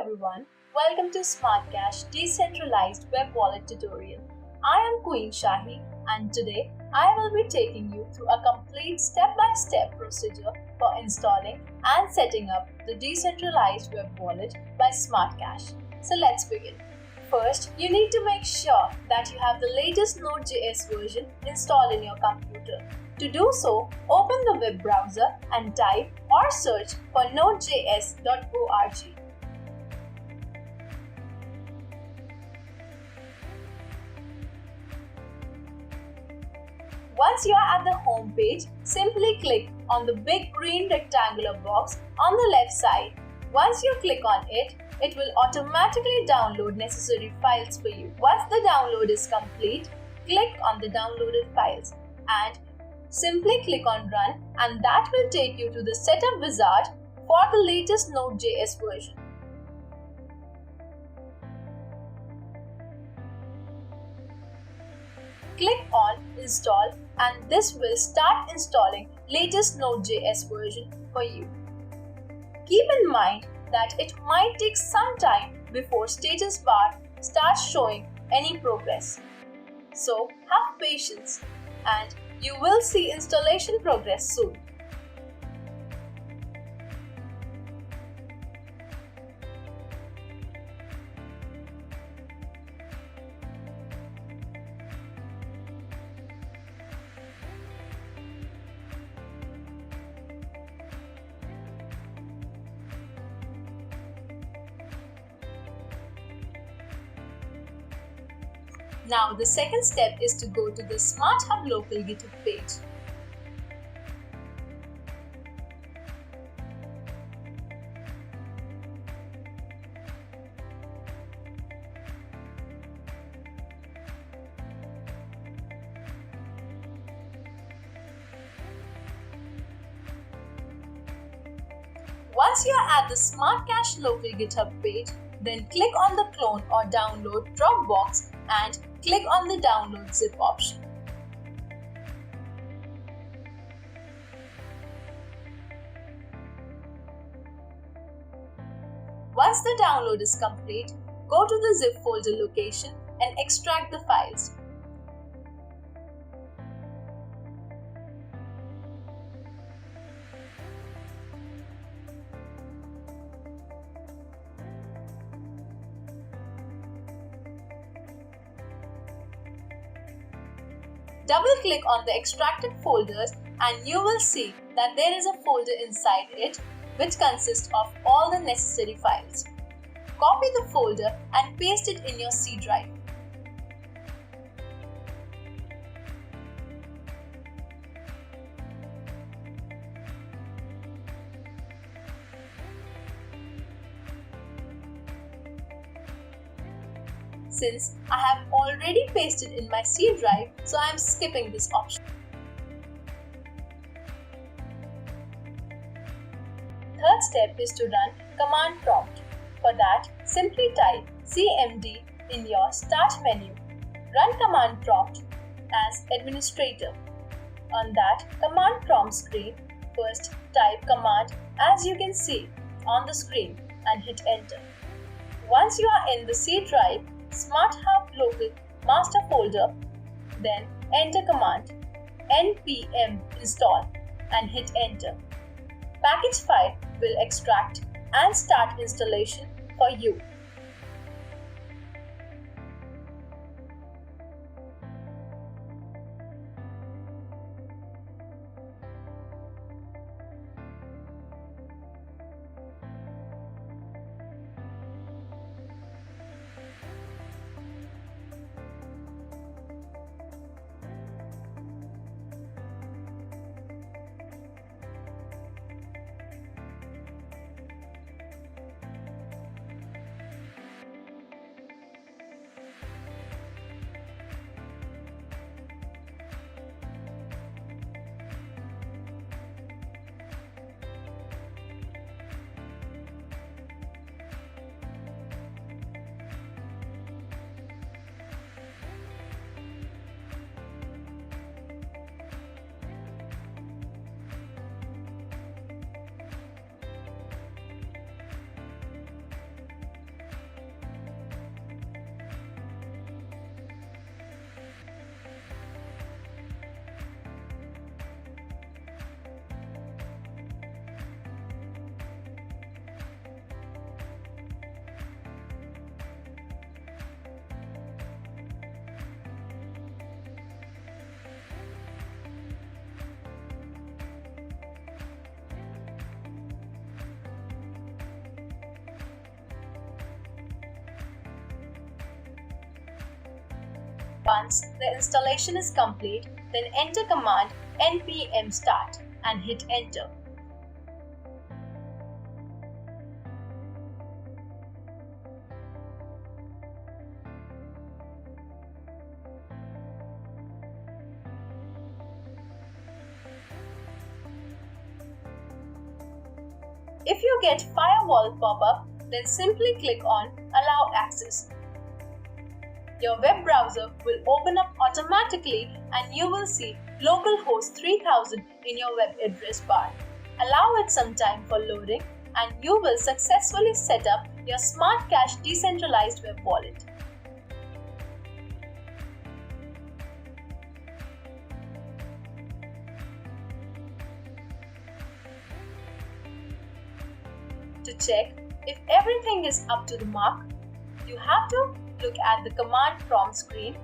everyone, welcome to SmartCash Decentralized Web Wallet tutorial. I am Queen Shahi and today I will be taking you through a complete step-by-step procedure for installing and setting up the Decentralized Web Wallet by SmartCash. So let's begin. First, you need to make sure that you have the latest Node.js version installed in your computer. To do so, open the web browser and type or search for nodejs.org. Once you are at the home page, simply click on the big green rectangular box on the left side. Once you click on it, it will automatically download necessary files for you. Once the download is complete, click on the downloaded files and simply click on Run, and that will take you to the setup wizard for the latest Node.js version. Click on Install and this will start installing latest Node.js version for you. Keep in mind that it might take some time before status bar starts showing any progress. So have patience and you will see installation progress soon. Now the second step is to go to the Smart Hub local GitHub page. Once you are at the SmartCash local GitHub page, then click on the clone or download drop box and click on the download zip option. Once the download is complete, go to the zip folder location and extract the files. Double-click on the extracted folders and you will see that there is a folder inside it which consists of all the necessary files. Copy the folder and paste it in your C drive. Since I have already pasted in my C drive, so I am skipping this option. Third step is to run command prompt. For that, simply type cmd in your start menu. Run command prompt as administrator. On that command prompt screen, first type command as you can see on the screen and hit enter. Once you are in the C drive, Smart Hub local master folder, then enter command npm install and hit enter. Package file will extract and start installation for you. Once the installation is complete, then enter command npm start and hit enter. If you get firewall pop-up, then simply click on Allow Access. Your web browser will open up automatically and you will see localhost 3000 in your web address bar. Allow it some time for loading and you will successfully set up your SmartCash decentralized web wallet. To check if everything is up to the mark, you have to look at the command prompt screen,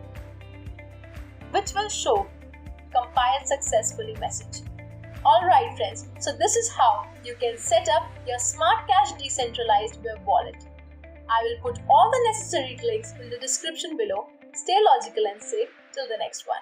which will show compiled successfully message. Alright friends, so this is how you can set up your SmartCash decentralized web wallet. I will put all the necessary links in the description below. Stay logical and safe till the next one.